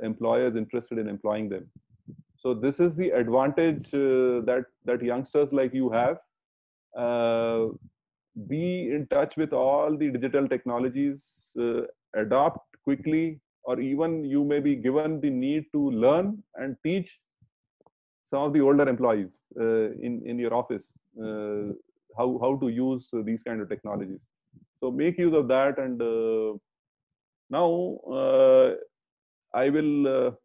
employers interested in employing them. So this is the advantage that youngsters like you have. Be in touch with all the digital technologies, adopt quickly, or even you may be given the need to learn and teach some of the older employees in your office how to use these kind of technologies. So make use of that. And now I will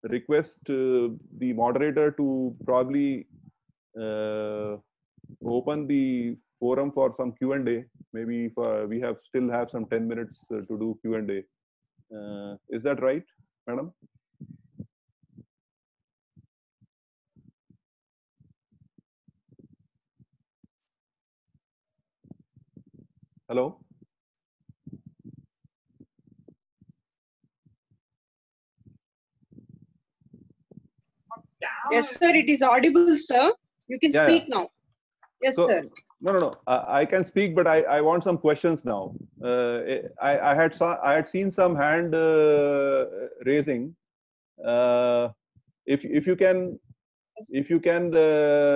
request the moderator to probably open the forum for some Q&A. Maybe we still have some 10 minutes to do Q&A. Is that right, madam? Hello? Yes, sir. It is audible, sir. You can speak now. Yes, so, sir. No. I can speak, but I want some questions now. I had seen some hand raising. If you can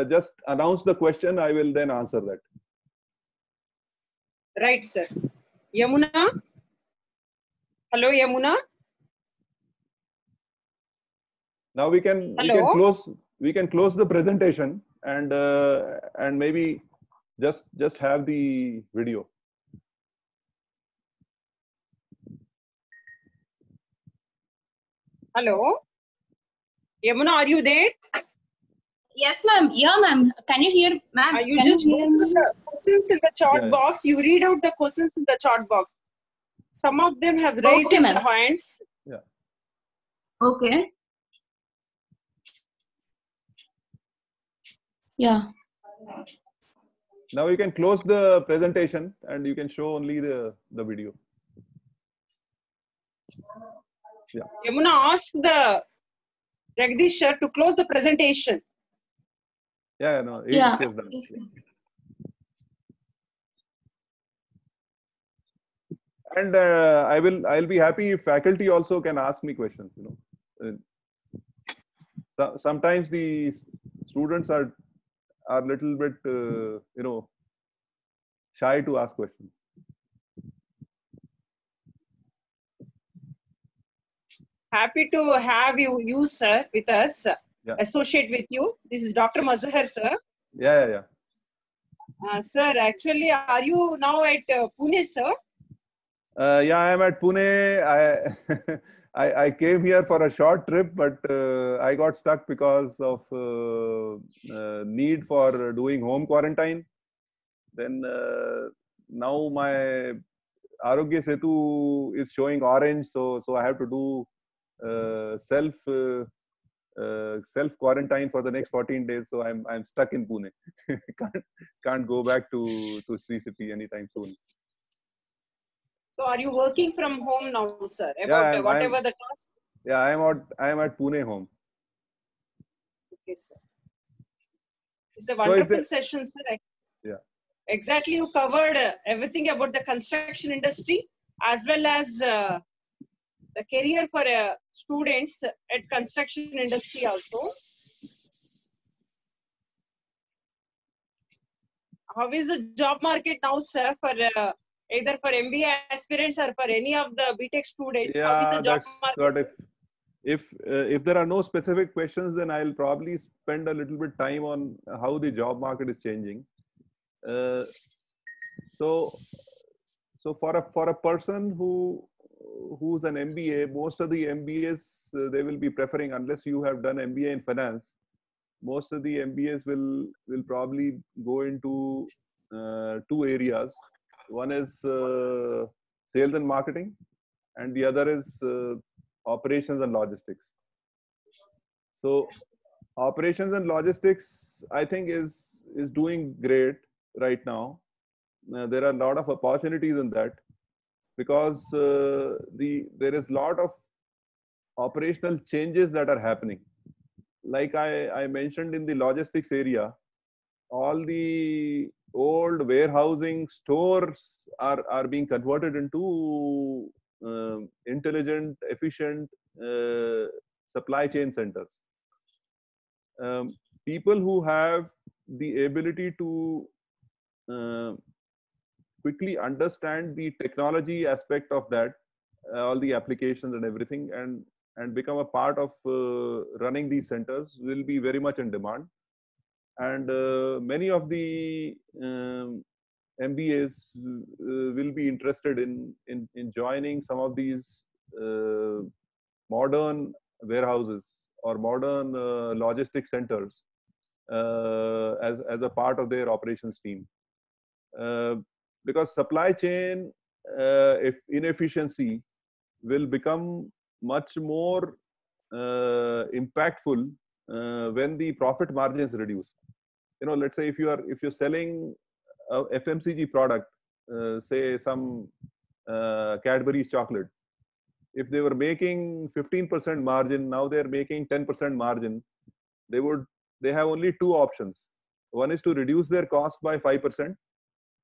just announce the question, I will then answer that. Right, sir. Yamuna. Hello, Yamuna. Now we can close the presentation and maybe just have the video. Hello. Yamuna, are you there? Yes, ma'am. Yeah, ma'am. Can you hear, ma'am? You Can just you go hear to me? the questions in the chat Yeah. box. You read out the questions in the chat box. Some of them have raised Okay, the ma'am. hands. Yeah. Okay. Yeah. Now you can close the presentation and you can show only the video. Yeah. Yamuna, ask the Jagdish sir to close the presentation. Yeah. No. Yeah. It is done. Yeah. And I'll be happy if faculty also can ask me questions. Sometimes the students are little bit shy to ask questions. Happy to have you sir, with us. Yeah. Associate with you. This is Dr. Mazhar, sir. Yeah. Sir, actually, are you now at Pune, sir? Yeah, I am at Pune. I came here for a short trip, but I got stuck because of need for doing home quarantine. Then now my Arogya Setu is showing orange, so I have to do self quarantine for the next 14 days. So I'm stuck in Pune. can't go back to Sri City anytime soon. So are you working from home now, sir? Yeah, About whatever the task? Yeah, I am at Pune home. Okay, sir. It's a wonderful session, sir. Yeah. Exactly, you covered everything about the construction industry as well as the career for students at construction industry also. How is the job market now, sir, for either for MBA aspirants or for any of the BTech students? How is Yeah, the job that's market? what if there are no specific questions, then I'll probably spend a little bit time on how the job market is changing. So for a person who's an MBA, most of the MBAs they will be preferring, unless you have done MBA in finance, most of the MBAs will probably go into two areas. One is sales and marketing, and the other is operations and logistics. So operations and logistics, I think, is doing great right now. There are a lot of opportunities in that, because there is a lot of operational changes that are happening. Like I mentioned, in the logistics area, all the old warehousing stores are being converted into intelligent, efficient supply chain centers. People who have the ability to quickly understand the technology aspect of that, all the applications and everything, and become a part of running these centers will be very much in demand. And many of the MBAs will be interested in joining some of these modern warehouses or modern logistics centers as a part of their operations team. Because supply chain if inefficiency will become much more impactful when the profit margins reduce. Let's say if you're selling a FMCG product, say some Cadbury's chocolate, if they were making 15% margin, now they're making 10% margin, they have only two options. One is to reduce their cost by 5%,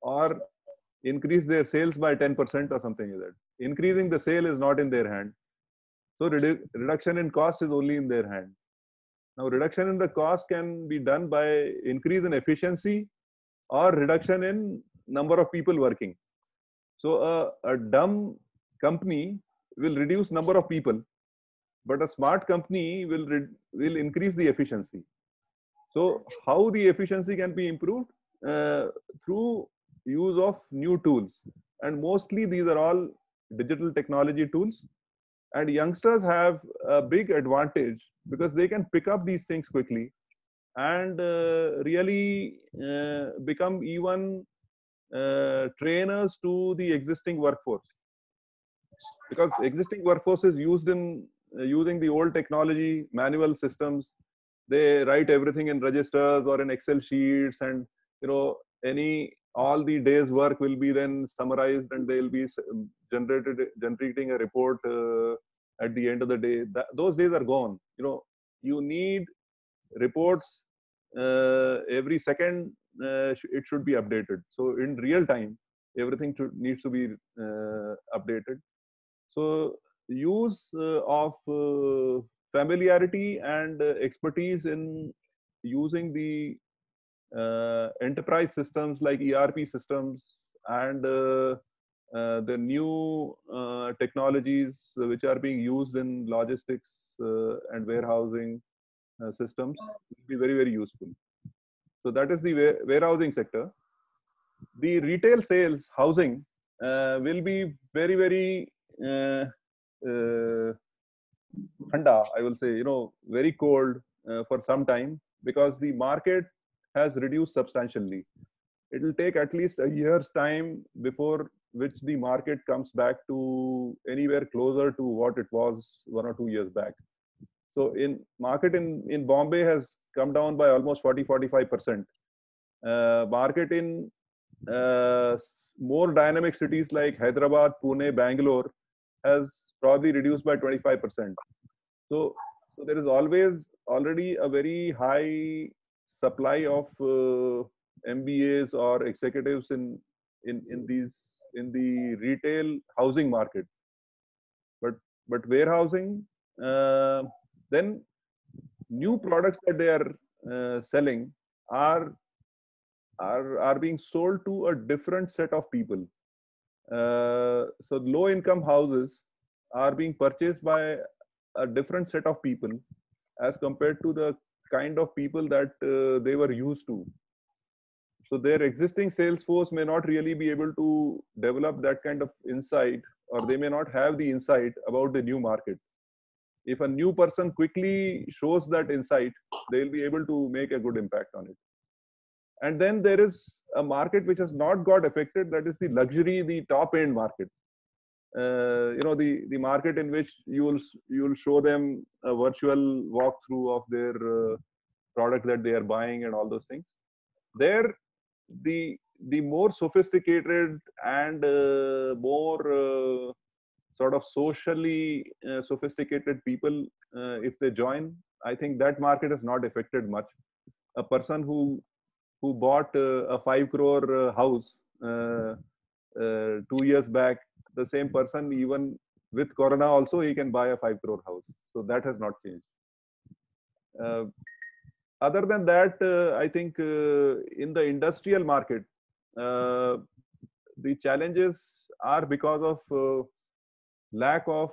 or increase their sales by 10% or something like that. Increasing the sale is not in their hand. So reduction in cost is only in their hand. Now reduction in the cost can be done by increase in efficiency or reduction in number of people working. So a dumb company will reduce number of people, but a smart company will increase the efficiency. So how the efficiency can be improved? Through use of new tools, and mostly these are all digital technology tools. And youngsters have a big advantage because they can pick up these things quickly and really become even trainers to the existing workforce, because existing workforce is used in using the old technology, manual systems. They write everything in registers or in Excel sheets, and any all the day's work will be then summarized, and they'll be generating a report at the end of the day. Those days are gone. You need reports every second. It should be updated, so in real time everything needs to be updated. So use of familiarity and expertise in using the enterprise systems like ERP systems and the new technologies which are being used in logistics and warehousing systems will be very, very useful. So that is the warehousing sector. The retail sales, housing, will be very, very thanda, I will say, very cold for some time, because the market has reduced substantially. It will take at least a year's time before which the market comes back to anywhere closer to what it was 1 or 2 years back. So in market in Bombay has come down by almost 40-45%. Market in more dynamic cities like Hyderabad, Pune, Bangalore has probably reduced by 25%. So there is always already a very high supply of MBAs or executives in the retail housing market. But warehousing, then new products that they are selling are being sold to a different set of people. So low income houses are being purchased by a different set of people as compared to the kind of people that they were used to. So their existing sales force may not really be able to develop that kind of insight, or they may not have the insight about the new market. If a new person quickly shows that insight, they'll be able to make a good impact on it. And then there is a market which has not got affected, that is the luxury, the top end market. The market in which you'll show them a virtual walkthrough of their product that they are buying and all those things. There, the more sophisticated and more sort of socially sophisticated people, if they join, I think that market is not affected much. A person who bought a 5 crore house 2 years back, the same person, even with Corona also, he can buy a 5 crore house. So that has not changed. Other than that, I think in the industrial market, the challenges are because of lack of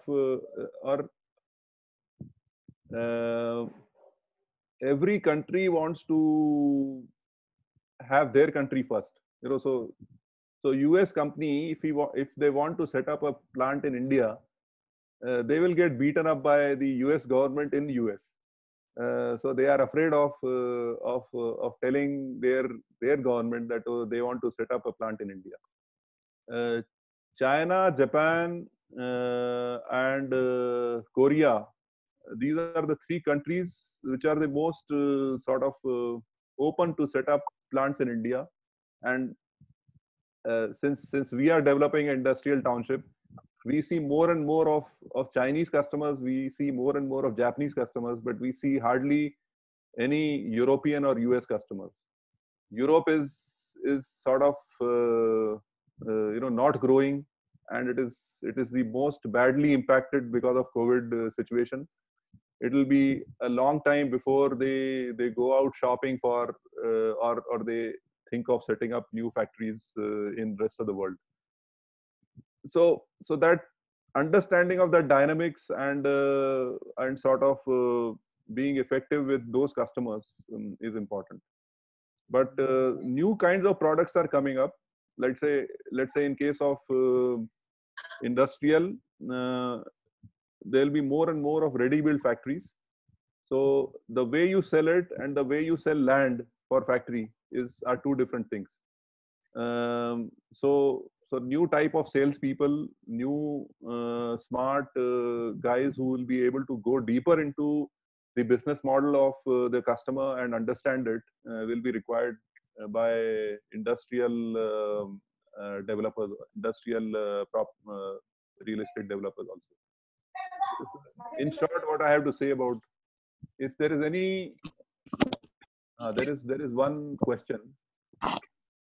every country wants to have their country first. So US company, if they want to set up a plant in India, they will get beaten up by the US government in US. So they are afraid of telling their government that they want to set up a plant in India. China, Japan, and Korea, these are the 3 countries which are the most sort of open to set up plants in India. And since we are developing an industrial township, we see more and more of Chinese customers, we see more and more of Japanese customers, but we see hardly any European or US customers. Europe is sort of not growing, and it is the most badly impacted because of COVID situation. It will be a long time before they go out shopping for or they think of setting up new factories in rest of the world. So that understanding of the dynamics and sort of being effective with those customers is important. But new kinds of products are coming up. Let's say in case of industrial, there'll be more and more of ready-built factories. So the way you sell it and the way you sell land for factory are two different things. So new type of salespeople, new smart guys who will be able to go deeper into the business model of the customer and understand it will be required by industrial developers, industrial real estate developers also. In short, what I have to say about, if there is any, there is one question.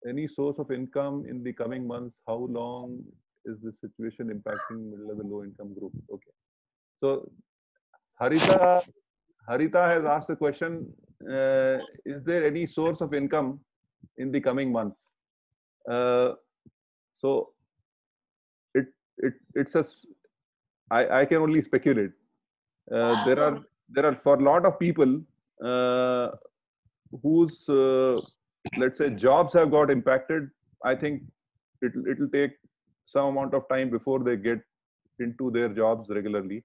Any source of income in the coming months? How long is this situation impacting middle-level low-income group? Okay. So Harita has asked a question. Is there any source of income in the coming months? So it's a, I can only speculate. There are for a lot of people whose let's say jobs have got impacted. I think it'll take some amount of time before they get into their jobs regularly.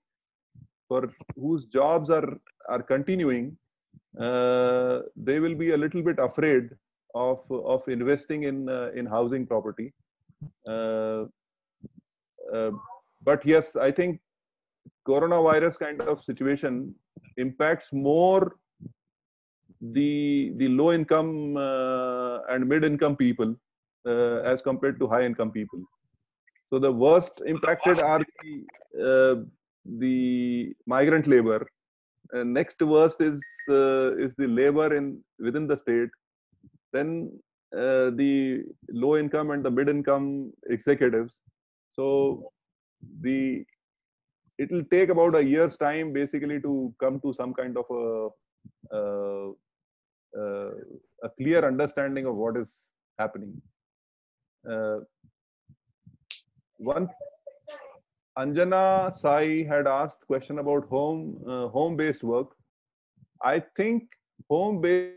For whose jobs are continuing, they will be a little bit afraid of investing in housing property. But yes, I think coronavirus kind of situation impacts more the low income and mid income people as compared to high income people. So the worst impacted are the migrant labor. Next worst is the labor within the state. Then the low income and the mid income executives. So it will take about a year's time basically to come to some kind of a clear understanding of what is happening. One, Anjana Sai had asked question about home-based work. I think home-based